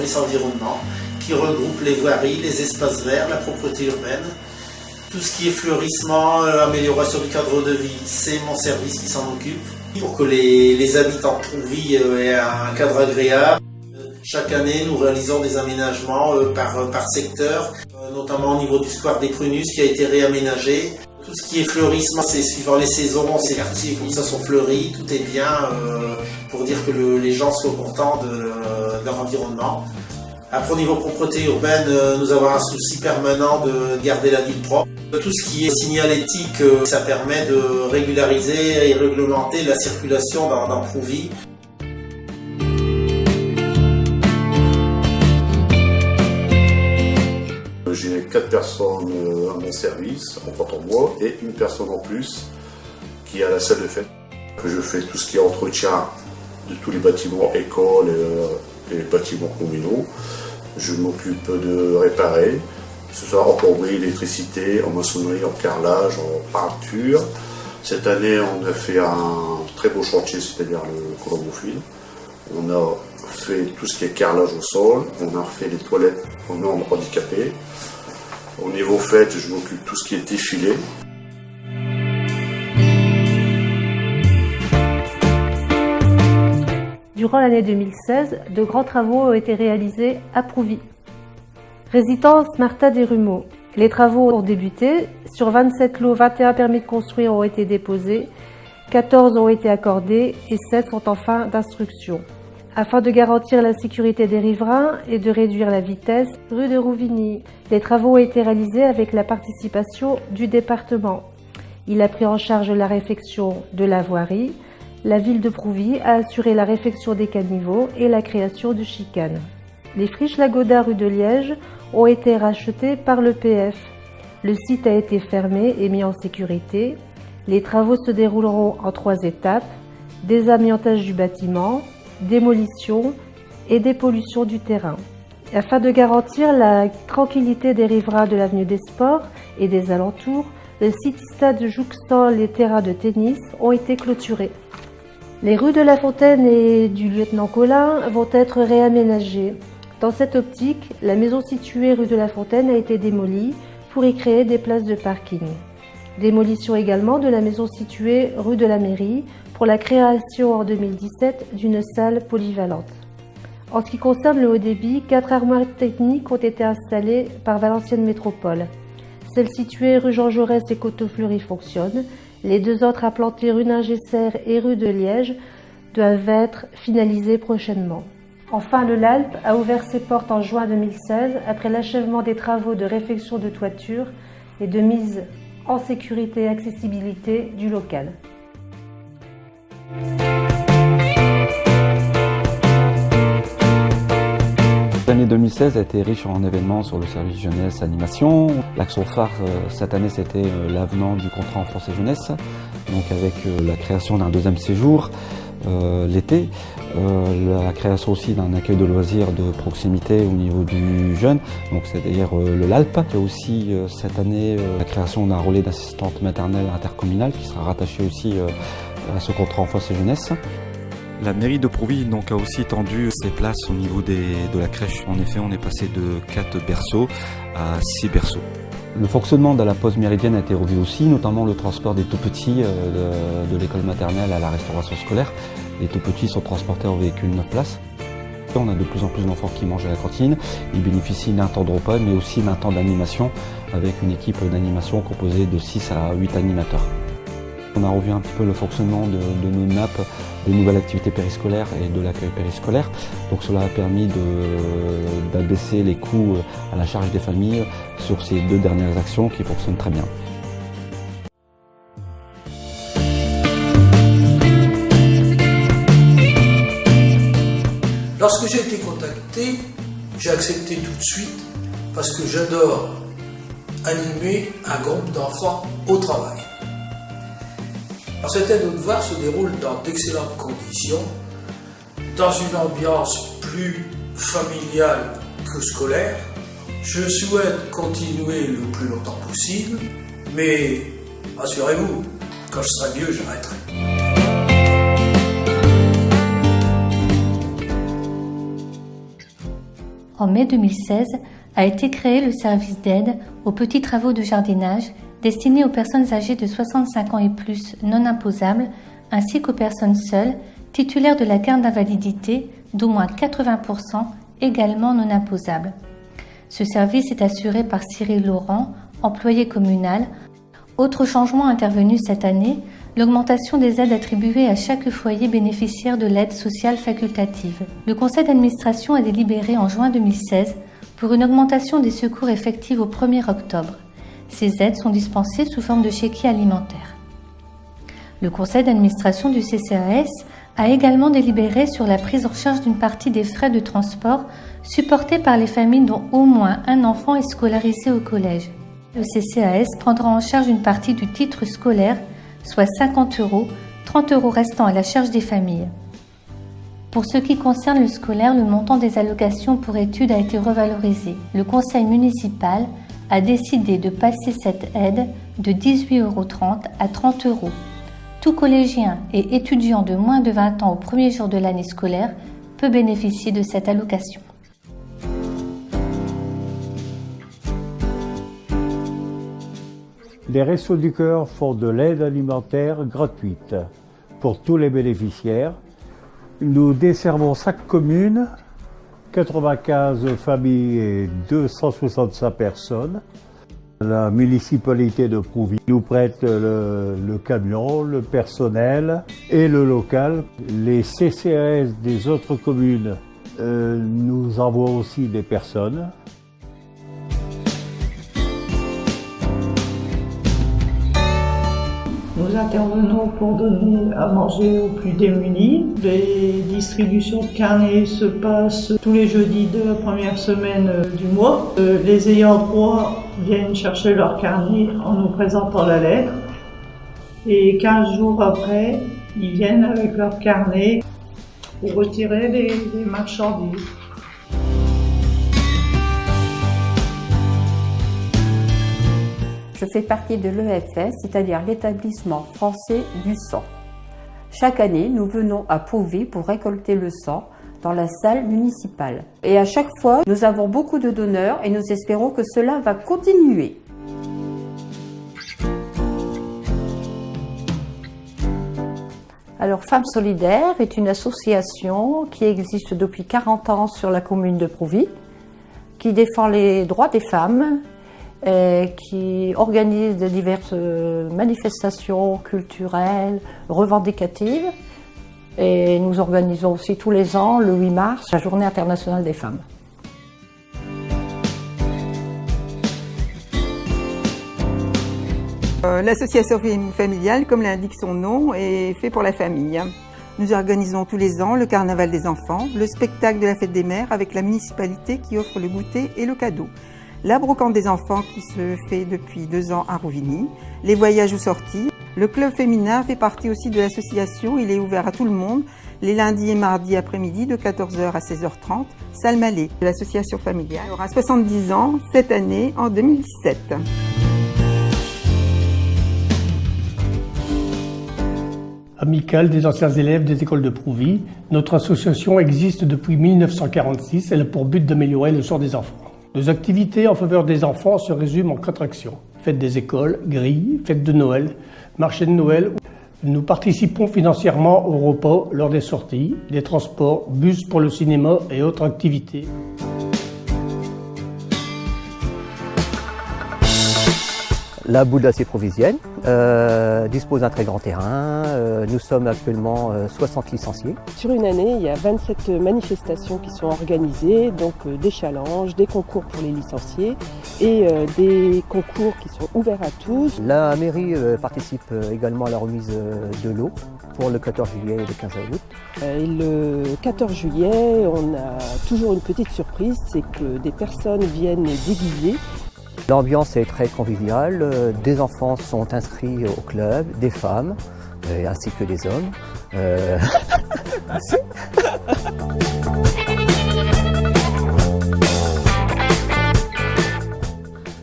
service environnement qui regroupe les voiries, les espaces verts, la propreté urbaine. Tout ce qui est fleurissement, amélioration du cadre de vie, c'est mon service qui s'en occupe. Pour que les habitants de Prouvy aient un cadre agréable. Chaque année, nous réalisons des aménagements par secteur, notamment au niveau du square des Prunus qui a été réaménagé. Tout ce qui est fleurissement, c'est suivant les saisons, ces quartiers comme ça sont fleuris, tout est bien pour dire que les gens soient contents de leur environnement. Après, au niveau propreté urbaine, nous avons un souci permanent de garder la ville propre. Tout ce qui est signalétique, ça permet de régulariser et réglementer la circulation dans Prouvy. J'ai 4 personnes à mon service, en portant moi, et une personne en plus qui est à la salle de fête. Je fais tout ce qui est entretien de tous les bâtiments, écoles et bâtiments communaux. Je m'occupe de réparer, que ce soit en plomberie, électricité, en maçonnerie, en carrelage, en peinture. Cette année, on a fait un très beau chantier, c'est-à-dire le Colombo-Fil. On a fait tout ce qui est carrelage au sol, on a refait les toilettes aux normes handicapées. Au niveau fête, je m'occupe de tout ce qui est défilé. Durant l'année 2016, de grands travaux ont été réalisés à Prouvy. Résidence Martha Desrumeaux. Les travaux ont débuté. Sur 27 lots, 21 permis de construire ont été déposés, 14 ont été accordés et 7 sont en fin d'instruction. Afin de garantir la sécurité des riverains et de réduire la vitesse, rue de Rouvigny. Les travaux ont été réalisés avec la participation du département. Il a pris en charge la réfection de la voirie. La ville de Prouvy a assuré la réfection des caniveaux et la création de chicanes. Les friches Lagoda rue de Liège ont été rachetées par l'EPF. Le site a été fermé et mis en sécurité. Les travaux se dérouleront en 3 étapes: désamiantage du bâtiment, démolition et dépollution du terrain. Afin de garantir la tranquillité des riverains de l'avenue des Sports et des alentours, le city-stade jouxtant les terrains de tennis ont été clôturés. Les rues de la Fontaine et du Lieutenant-Colin vont être réaménagées. Dans cette optique, la maison située rue de la Fontaine a été démolie pour y créer des places de parking. Démolition également de la maison située rue de la Mairie pour la création en 2017 d'une salle polyvalente. En ce qui concerne le haut débit, 4 armoires techniques ont été installées par Valenciennes Métropole. Celle située rue Jean Jaurès et Coteau-Fleury fonctionne. Les 2 autres implantées rue Ningesser et rue de Liège doivent être finalisées prochainement. Enfin, le LALP a ouvert ses portes en juin 2016 après l'achèvement des travaux de réfection de toiture et de mise en sécurité et accessibilité du local. L'année 2016 a été riche en événements sur le service jeunesse animation. L'action phare cette année, c'était l'avenant du contrat enfance et jeunesse, donc avec la création d'un 2e séjour l'été, la création aussi d'un accueil de loisirs de proximité au niveau du jeune, donc c'est-à-dire le LALP. Il y a aussi cette année la création d'un relais d'assistante maternelle intercommunale qui sera rattaché aussi à ce contrat enfance et jeunesse. La mairie de Prouvy donc a aussi étendu ses places au niveau de la crèche. En effet, on est passé de 4 berceaux à 6 berceaux. Le fonctionnement de la pause méridienne a été revu aussi, notamment le transport des tout-petits de l'école maternelle à la restauration scolaire. Les tout-petits sont transportés en véhicule 9 places. On a de plus en plus d'enfants qui mangent à la cantine. Ils bénéficient d'un temps de repas, mais aussi d'un temps d'animation, avec une équipe d'animation composée de 6 à 8 animateurs. On a revu un petit peu le fonctionnement de nos nappes, des nouvelles activités périscolaires et de l'accueil périscolaire. Donc cela a permis d'abaisser les coûts à la charge des familles sur ces 2 dernières actions qui fonctionnent très bien. Lorsque j'ai été contacté, j'ai accepté tout de suite parce que j'adore animer un groupe d'enfants au travail. Cette aide aux devoirs se déroule dans d'excellentes conditions, dans une ambiance plus familiale que scolaire. Je souhaite continuer le plus longtemps possible, mais rassurez-vous, quand je serai vieux, j'arrêterai. en mai 2016, a été créé le service d'aide aux petits travaux de jardinage destinés aux personnes âgées de 65 ans et plus non imposables, ainsi qu'aux personnes seules titulaires de la carte d'invalidité d'au moins 80% également non imposables. Ce service est assuré par Cyril Laurent, employé communal. Autre changement intervenu cette année, l'augmentation des aides attribuées à chaque foyer bénéficiaire de l'aide sociale facultative. Le conseil d'administration a délibéré en juin 2016 pour une augmentation des secours effective au 1er octobre. Ces aides sont dispensées sous forme de chéquier alimentaire. Le conseil d'administration du CCAS a également délibéré sur la prise en charge d'une partie des frais de transport supportés par les familles dont au moins un enfant est scolarisé au collège. Le CCAS prendra en charge une partie du titre scolaire, soit 50 €, 30 € restant à la charge des familles. Pour ce qui concerne le scolaire, le montant des allocations pour études a été revalorisé. Le conseil municipal a décidé de passer cette aide de 18,30 € à 30 €. Tout collégien et étudiant de moins de 20 ans au premier jour de l'année scolaire peut bénéficier de cette allocation. Les Restos du Cœur font de l'aide alimentaire gratuite pour tous les bénéficiaires. Nous desservons 5 communes, 95 familles et 265 personnes. La municipalité de Prouvy nous prête le camion, le personnel et le local. Les CCAS des autres communes nous envoient aussi des personnes. Nous intervenons pour donner à manger aux plus démunis. Les distributions de carnets se passent tous les jeudis de la première semaine du mois. Les ayants droit viennent chercher leur carnet en nous présentant la lettre. Et 15 jours après, ils viennent avec leur carnet pour retirer les marchandises. Je fais partie de l'EFS, c'est-à-dire l'établissement français du sang. Chaque année, nous venons à Prouvy pour récolter le sang dans la salle municipale. Et à chaque fois, nous avons beaucoup de donneurs et nous espérons que cela va continuer. Alors, Femmes Solidaires est une association qui existe depuis 40 ans sur la commune de Prouvy, qui défend les droits des femmes, qui organise de diverses manifestations culturelles, revendicatives. Et nous organisons aussi tous les ans, le 8 mars, la Journée internationale des femmes. L'association familiale, comme l'indique son nom, est fait pour la famille. Nous organisons tous les ans le carnaval des enfants, le spectacle de la fête des mères avec la municipalité qui offre le goûter et le cadeau. La brocante des enfants qui se fait depuis 2 ans à Rouvigny, les voyages ou sorties. Le club féminin fait partie aussi de l'association, il est ouvert à tout le monde, les lundis et mardis après-midi de 14h à 16h30, salle Mallet, de l'association familiale. Elle aura 70 ans cette année, en 2017. Amicale des anciens élèves des écoles de Prouvy, notre association existe depuis 1946, elle a pour but d'améliorer le sort des enfants. Nos activités en faveur des enfants se résument en 4 actions. Fête des écoles, grilles, fête de Noël, marché de Noël. Nous participons financièrement au repas lors des sorties, des transports, bus pour le cinéma et autres activités. La boule d'acier provisienne dispose d'un très grand terrain. Nous sommes actuellement 60 licenciés. Sur une année, il y a 27 manifestations qui sont organisées, donc des challenges, des concours pour les licenciés et des concours qui sont ouverts à tous. La mairie participe également à la remise de l'eau pour le 14 juillet et le 15 août. Et le 14 juillet, on a toujours une petite surprise, c'est que des personnes viennent déguisées. L'ambiance est très conviviale, des enfants sont inscrits au club, des femmes, ainsi que des hommes. Merci.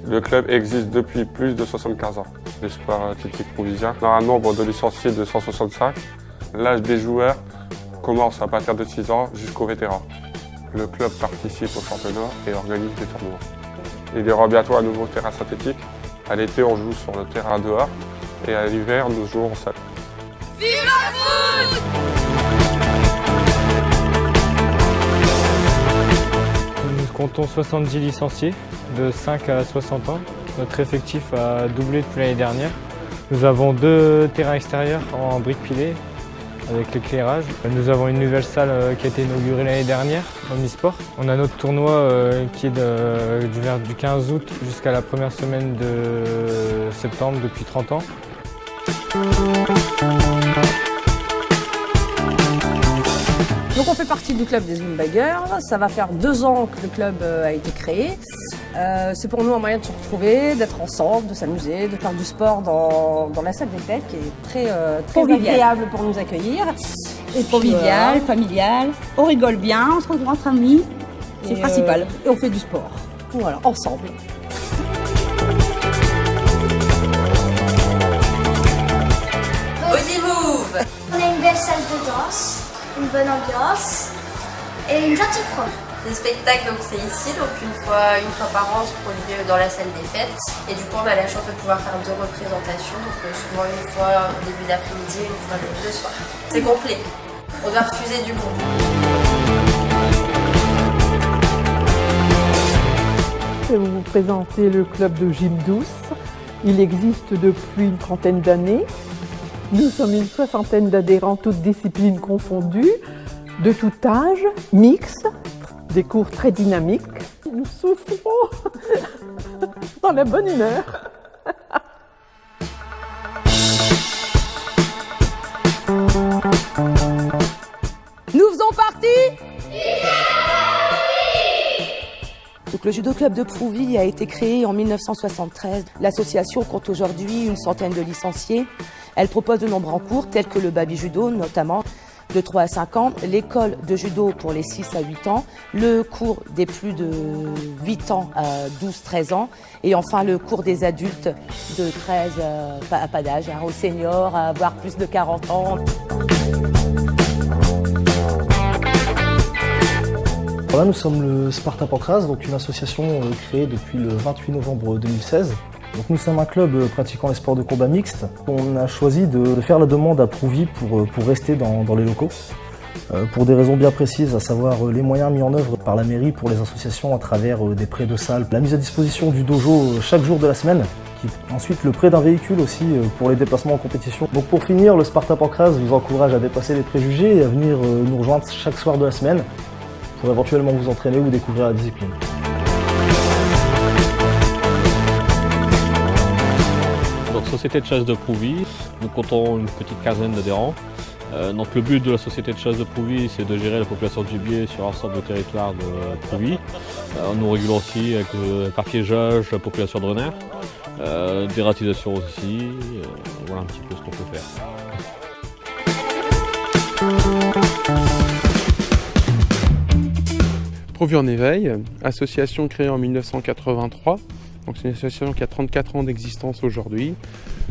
Le club existe depuis plus de 75 ans. L'Espoir athlétique prouvysien a un nombre de licenciés de 165. L'âge des joueurs commence à partir de 6 ans jusqu'aux vétérans. Le club participe au championnat et organise des tournois. Il y aura bientôt un nouveau terrain synthétique. À l'été, on joue sur le terrain dehors et à l'hiver, nous jouons en salle. Vive le foot! Nous comptons 70 licenciés de 5 à 60 ans. Notre effectif a doublé depuis l'année dernière. Nous avons 2 terrains extérieurs en briques pilées avec l'éclairage. Nous avons une nouvelle salle qui a été inaugurée l'année dernière, Omnisport. On a notre tournoi qui est du 15 août jusqu'à la première semaine de septembre depuis 30 ans. Donc on fait partie du club des Zumbaggers. Ça va faire 2 ans que le club a été créé. C'est pour nous un moyen de se retrouver, d'être ensemble, de s'amuser, de faire du sport dans la salle des fêtes qui est très agréable pour nous accueillir. C'est convivial, familial, on rigole bien, on se retrouve entre amis, c'est principal. Et on fait du sport, voilà, ensemble. Body Move! On a une belle salle de danse, une bonne ambiance et une gentille prof. Le spectacle, donc c'est ici, donc une fois par an, on se produit dans la salle des fêtes. Et du coup, on a la chance de pouvoir faire 2 représentations, donc souvent une fois au début d'après-midi et une fois le soir. C'est complet. On doit refuser du bon. Je vais vous présenter le club de gym douce. Il existe depuis une trentaine d'années. Nous sommes une 60aine d'adhérents, toutes disciplines confondues, de tout âge, mixtes. Des cours très dynamiques. Nous souffrons dans la bonne humeur. Nous faisons partie. Donc, le judo club de Prouvy a été créé en 1973. L'association compte aujourd'hui une centaine de licenciés. Elle propose de nombreux cours tels que le baby judo notamment, de 3 à 5 ans, l'école de judo pour les 6 à 8 ans, le cours des plus de 8 ans à 12-13 ans et enfin le cours des adultes de 13 pas d'âge, aux seniors, à voire plus de 40 ans. Là, nous sommes le Sparta Pancras, donc une association créée depuis le 28 novembre 2016. Donc nous sommes un club pratiquant les sports de combat mixtes. On a choisi de faire la demande à Prouvy pour rester dans les locaux, pour des raisons bien précises, à savoir les moyens mis en œuvre par la mairie pour les associations à travers des prêts de salles, la mise à disposition du dojo chaque jour de la semaine, ensuite le prêt d'un véhicule aussi pour les déplacements en compétition. Donc pour finir, le Sparta Pancras vous encourage à dépasser les préjugés et à venir nous rejoindre chaque soir de la semaine pour éventuellement vous entraîner ou découvrir la discipline. Donc, société de chasse de Prouvy, nous comptons une petite quinzaine d'adhérents. Donc le but de la société de chasse de Prouvy, c'est de gérer la population de gibier sur l'ensemble du territoire de Prouvy. Nous régulons aussi avec le parpiégeage, la population de renards, des ratisations aussi, voilà un petit peu ce qu'on peut faire. Prouvy en éveil, association créée en 1983. Donc c'est une association qui a 34 ans d'existence aujourd'hui.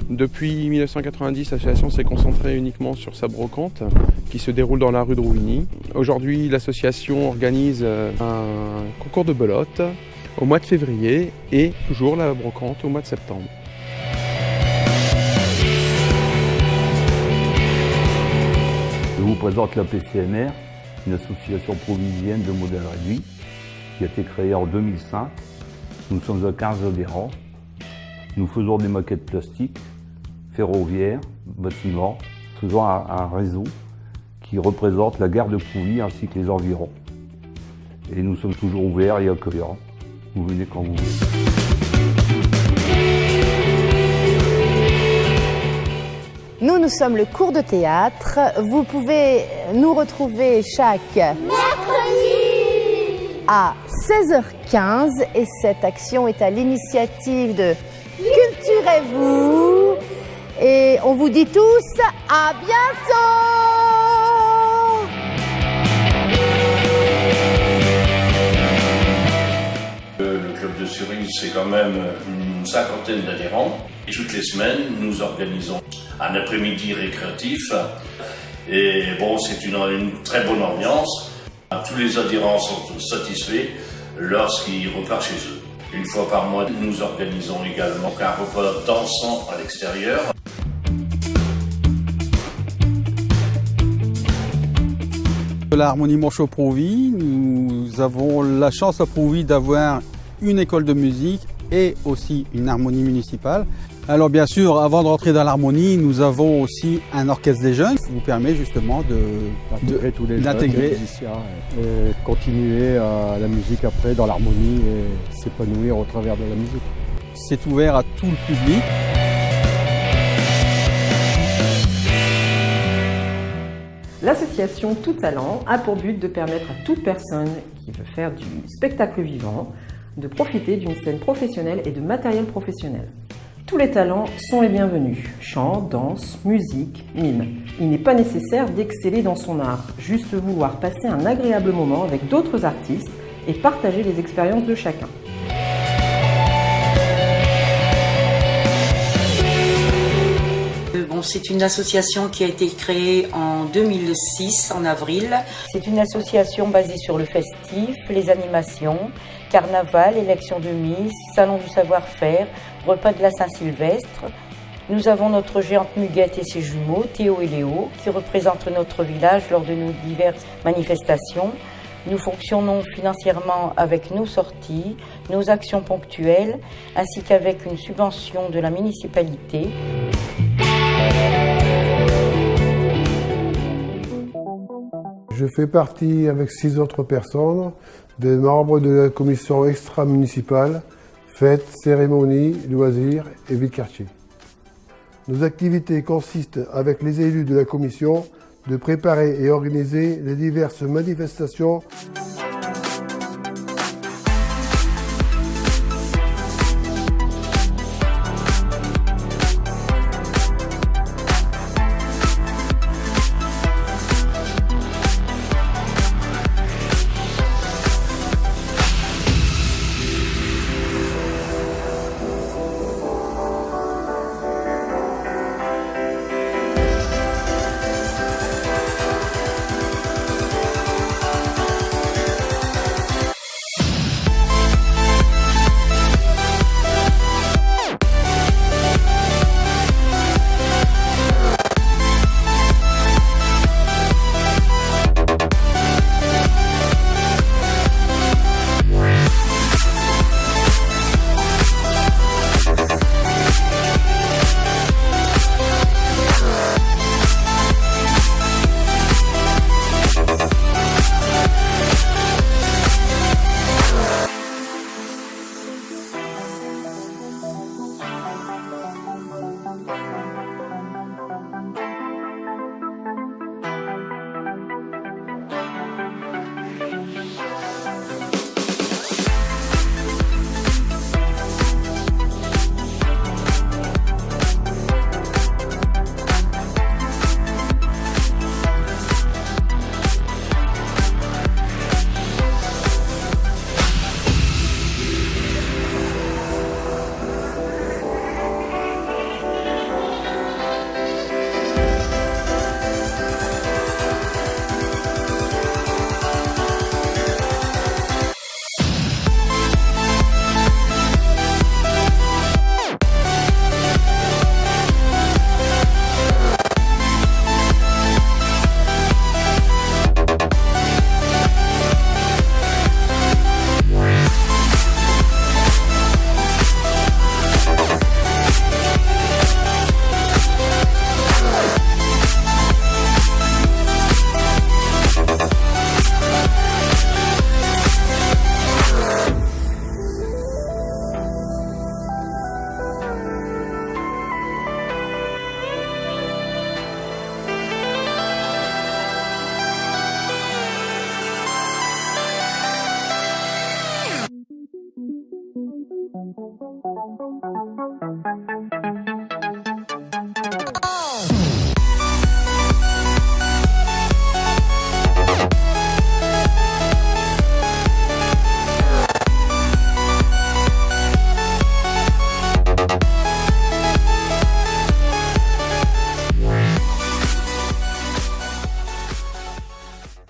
Depuis 1990, l'association s'est concentrée uniquement sur sa brocante qui se déroule dans la rue de Rouvigny. Aujourd'hui, l'association organise un concours de belote au mois de février et toujours la brocante au mois de septembre. Je vous présente la PCMR, une association provinciale de modèle réduit qui a été créée en 2005. Nous sommes à 15 adhérents. Nous faisons des maquettes plastiques, ferroviaires, bâtiments, faisant un réseau qui représente la gare de Prouvy ainsi que les environs. Et nous sommes toujours ouverts et accueillants. Vous venez quand vous voulez. Nous sommes le cours de théâtre. Vous pouvez nous retrouver chaque mercredi à 16h15 et cette action est à l'initiative de Culturez-vous et on vous dit tous à bientôt. Le club de Cerise, c'est quand même une 50aine d'adhérents. Et toutes les semaines, nous organisons un après-midi récréatif. Et bon, c'est une très bonne ambiance. Tous les adhérents sont satisfaits lorsqu'ils repartent chez eux. Une fois par mois, nous organisons également un repas dansant à l'extérieur. La Harmonie Manchot-Prouvy, nous avons la chance à Prouvy d'avoir une école de musique et aussi une harmonie municipale. Alors bien sûr, avant de rentrer dans l'harmonie, nous avons aussi un orchestre des jeunes qui nous permet justement d'intégrer tous les d'intégrer musiciens et continuer la musique après dans l'harmonie et s'épanouir au travers de la musique. C'est ouvert à tout le public. L'association Tout Talent a pour but de permettre à toute personne qui veut faire du spectacle vivant de profiter d'une scène professionnelle et de matériel professionnel. Tous les talents sont les bienvenus. Chant, danse, musique, mime. Il n'est pas nécessaire d'exceller dans son art, juste vouloir passer un agréable moment avec d'autres artistes et partager les expériences de chacun. C'est une association qui a été créée en 2006, en avril. C'est une association basée sur le festif, les animations, carnaval, élection de Miss, salon du savoir-faire, repas de la Saint-Sylvestre. Nous avons notre géante Muguette et ses jumeaux, Théo et Léo, qui représentent notre village lors de nos diverses manifestations. Nous fonctionnons financièrement avec nos sorties, nos actions ponctuelles, ainsi qu'avec une subvention de la municipalité. Je fais partie, avec 6 autres personnes, des membres de la commission extra-municipale, fêtes, cérémonies, loisirs et vie de quartier. Nos activités consistent, avec les élus de la commission, de préparer et organiser les diverses manifestations. Thank you.